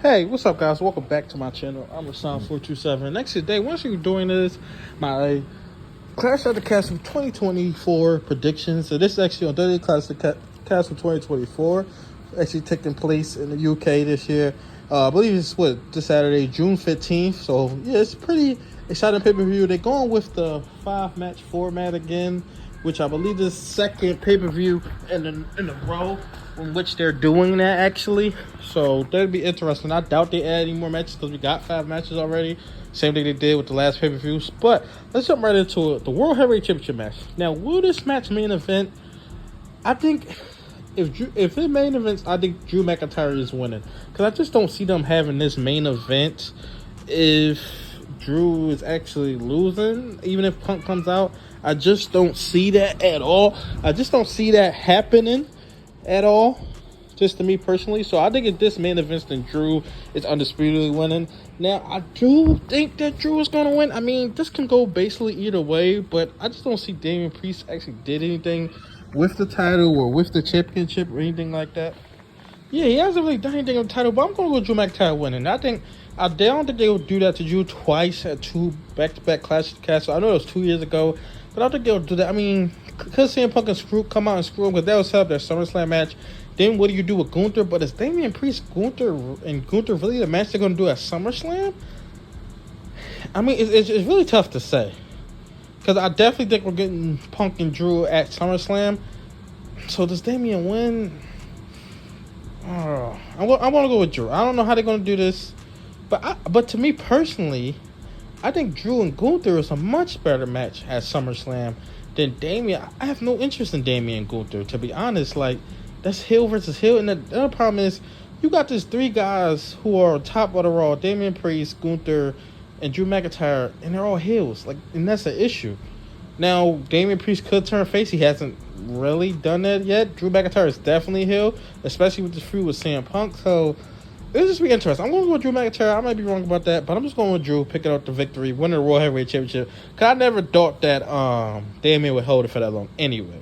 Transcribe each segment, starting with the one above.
Hey, what's up, guys? Welcome back to my channel. I'm Rasan427. Next today, once you're doing this, my Clash of the Castle 2024 predictions. So this is actually on WWE Clash of the Castle 2024, actually taking place in the UK this year. I believe it's this Saturday, June 15th. So yeah, it's pretty exciting pay-per-view. They're going with the 5-match format again, which I believe is second pay-per-view in a row in which they're doing that actually. So that'd be interesting. I doubt they add any more matches because we got 5 matches already. Same thing they did with the last pay-per-views. But let's jump right into it. The World Heavyweight Championship match. Now, will this match main event? I think if it main events, I think Drew McIntyre is winning. Because I just don't see them having this main event if Drew is actually losing. Even if Punk comes out, I just don't see that at all. I just don't see that happening at all, just to me personally. So I think if this main event, then Drew is undisputedly winning. Now, I do think that Drew is going to win. I mean, this can go basically either way, but I just don't see Damian Priest actually did anything with the title or with the championship or anything like that. Yeah, he hasn't really done anything on the title, but I'm going to go Drew McIntyre winning. I don't think they will do that to Drew twice at 2 back-to-back Clash of the Castle. I know it was 2 years ago, but I don't think they'll do that. I mean, because CM Punk and come out and screw him, because that was set up their SummerSlam match. Then what do you do with Gunther? But is Damian Priest, Gunther really the match they're going to do at SummerSlam? I mean, it's really tough to say. Because I definitely think we're getting Punk and Drew at SummerSlam. So does Damian win? I want to go with Drew. I don't know how they're going to do this. But to me personally, I think Drew and Gunther is a much better match at SummerSlam than Damian. I have no interest in Damian and Gunther, to be honest. Like, that's heel versus heel. And the other problem is, you got these 3 guys who are on top of the Raw: Damian Priest, Gunther, and Drew McIntyre, and they're all heels. Like, and that's an issue. Now, Damian Priest could turn face. He hasn't really done that yet. Drew McIntyre is definitely heel, especially with this feud with CM Punk. So it'll just be interesting. I'm going to go with Drew McIntyre. I might be wrong about that, but I'm just going with Drew, picking up the victory, winning the World Heavyweight Championship. Because I never thought that Damian would hold it for that long anyway.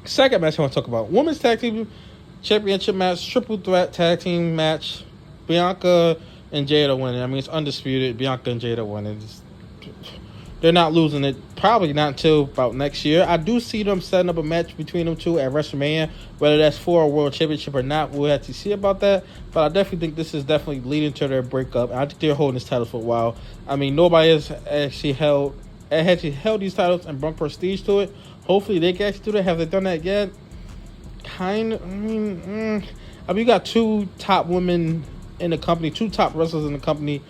Second match I want to talk about. Women's Tag Team Championship match, triple threat tag team match. Bianca and Jada winning. I mean, it's undisputed. Bianca and Jada winning. They're not losing it. Probably not until about next year. I do see them setting up a match between them two at WrestleMania. Whether that's for a World Championship or not, we'll have to see about that. But I definitely think this is definitely leading to their breakup. I think they're holding this title for a while. I mean, nobody has actually held these titles and brought prestige to it. Hopefully they can actually do that. Have they done that yet? Kind of. I mean, you got 2 top women in the company, 2 top wrestlers in the company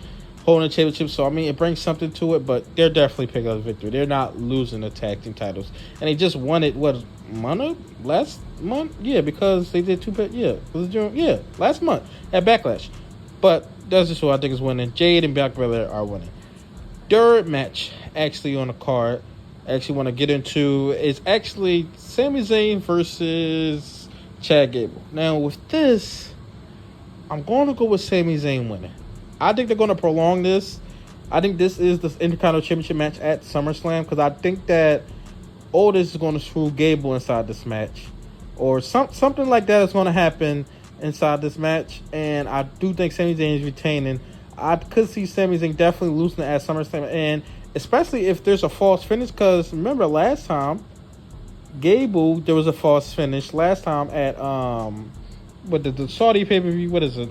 holding the championship. So, I mean, it brings something to it, but they're definitely picking up the victory. They're not losing the tag team titles. And they just won it, last month? Yeah, because they did 2, last month at Backlash. But that's just who I think is winning. Jade and Bianca Belair are winning. Third match actually on the card, actually want to get into, is actually Sami Zayn versus Chad Gable. Now, with this, I'm going to go with Sami Zayn winning. I think they're going to prolong this. I think this is the Intercontinental Championship match at SummerSlam, because I think that Otis is going to screw Gable inside this match, or something like that is going to happen inside this match, and I do think Sami Zayn is retaining. I could see Sami Zayn definitely losing it at SummerSlam, and especially if there's a false finish, because remember last time, Gable, there was a false finish last time at what the Saudi pay-per-view, what is it,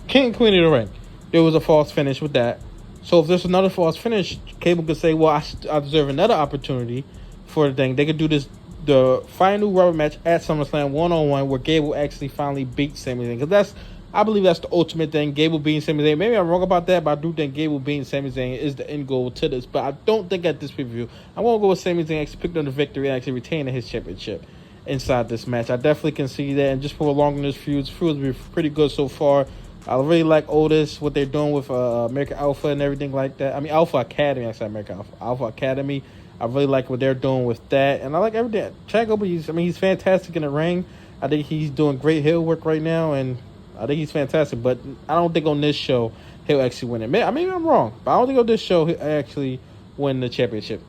King and Queen of the Ring. There was a false finish with that. So if there's another false finish, Gable could say, well, I deserve another opportunity for the thing. They could do the final rubber match at SummerSlam 1-on-1, where Gable actually finally beats Sami Zayn, because I believe that's the ultimate thing. Gable beating Sami Zayn. Maybe I'm wrong about that, but I do think Gable beating Sami Zayn is the end goal to this. But I don't think at this pay-per-view, I'm going to go with Sami Zayn actually picking up the victory and actually retaining his championship inside this match. I definitely can see that. And just prolonging this feud has been pretty good so far. I really like Otis, what they're doing with American Alpha and everything like that. I mean, Alpha Academy. I said American Alpha Academy. I really like what they're doing with that. And I like everything. Chad Gable, he's fantastic in the ring. I think he's doing great heel work right now, and I think he's fantastic. But I don't think on this show he'll actually win it. Maybe I'm wrong, but I don't think on this show he'll actually win the championship.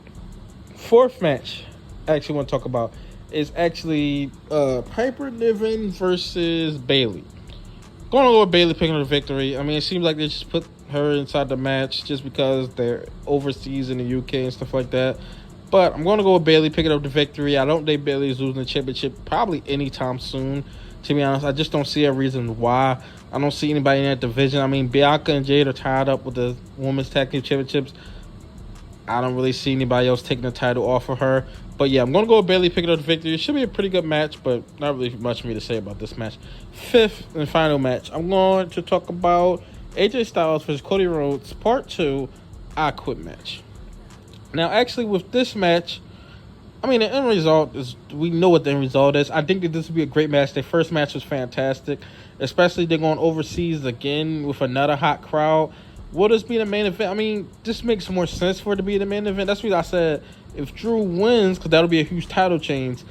Fourth match I actually want to talk about is actually Piper Niven versus Bayley. Going to go with Bayley picking up the victory. I mean, it seems like they just put her inside the match just because they're overseas in the UK and stuff like that. But I'm going to go with Bayley picking up the victory. I don't think Bayley is losing the championship probably anytime soon, to be honest. I just don't see a reason why. I don't see anybody in that division. I mean, Bianca and Jade are tied up with the Women's Tag Team Championships. I don't really see anybody else taking the title off of her. But yeah, I'm going to go with Bayley picking up the victory. It should be a pretty good match, but not really much for me to say about this match. Fifth and final match, I'm going to talk about AJ Styles versus Cody Rhodes, Part 2, I Quit match. Now, actually, with this match, I mean, the end result is, we know what the end result is. I think that this would be a great match. Their first match was fantastic, especially they're going overseas again with another hot crowd. Will this be the main event? I mean, this makes more sense for it to be the main event. That's what I said. If Drew wins, because that'll be a huge title change.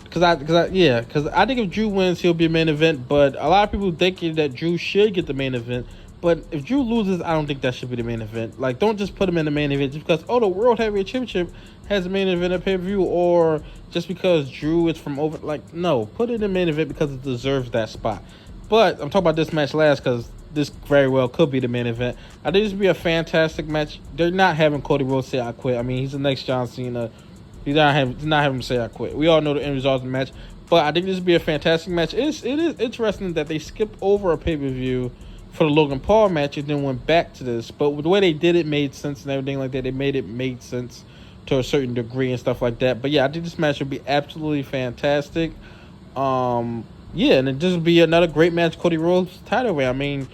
Because I think if Drew wins, he'll be a main event. But a lot of people thinking that Drew should get the main event. But if Drew loses, I don't think that should be the main event. Like, don't just put him in the main event just because, the World Heavyweight Championship has a main event at pay-per-view, or just because Drew is from over. Like, no, put it in the main event because it deserves that spot. But I'm talking about this match last because this very well could be the main event. I think this would be a fantastic match. They're not having Cody Rhodes say I quit. I mean, he's the next John Cena. He's not having him say I quit. We all know the end result of the match. But I think this would be a fantastic match. It is interesting that they skipped over a pay-per-view for the Logan Paul match and then went back to this. But the way they did it made sense and everything like that. They made sense to a certain degree and stuff like that. But yeah, I think this match would be absolutely fantastic. Yeah, and it just be another great match. Cody Rhodes title way. I mean,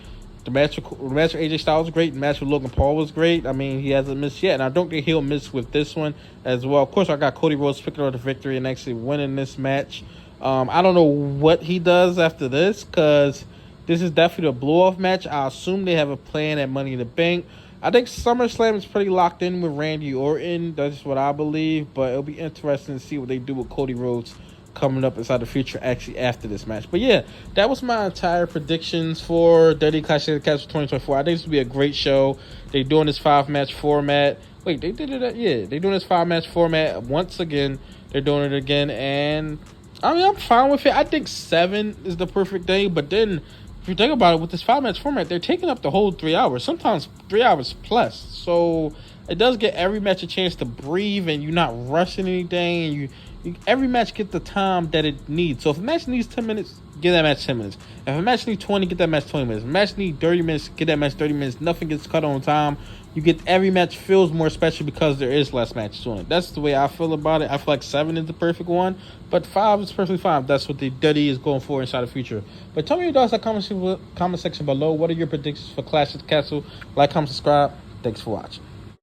the match with AJ Styles was great. The match with Logan Paul was great. I mean, he hasn't missed yet, and I don't think he'll miss with this one as well. Of course, I got Cody Rhodes picking up the victory and actually winning this match. I don't know what he does after this because this is definitely a blow-off match. I assume they have a plan at Money in the Bank. I think SummerSlam is pretty locked in with Randy Orton. That's what I believe, but it'll be interesting to see what they do with Cody Rhodes coming up inside the future actually after this match. But yeah, that was my entire predictions for WWE Clash of the Castle 2024. I think this will be a great show. They're doing this 5-match format. Wait, they did it? Yeah, they're doing this 5-match format once again. They're doing it again, and I mean, I'm fine with it. I think 7 is the perfect day, but then if you think about it, with this 5-match format, they're taking up the whole 3 hours, sometimes 3 hours plus. So it does get every match a chance to breathe, and you're not rushing anything, and every match get the time that it needs. So if a match needs 10 minutes, give that match 10 minutes. If a match needs 20, get that match 20 minutes. If a match needs 30 minutes, get that match 30 minutes. Nothing gets cut on time. You get every match feels more special because there is less matches on it. That's the way I feel about it. I feel like 7 is the perfect one, but 5 is perfectly fine. That's what the WWE is going for inside the future. But tell me your thoughts in the comment section below. What are your predictions for Clash of the Castle? Like, comment, subscribe. Thanks for watching.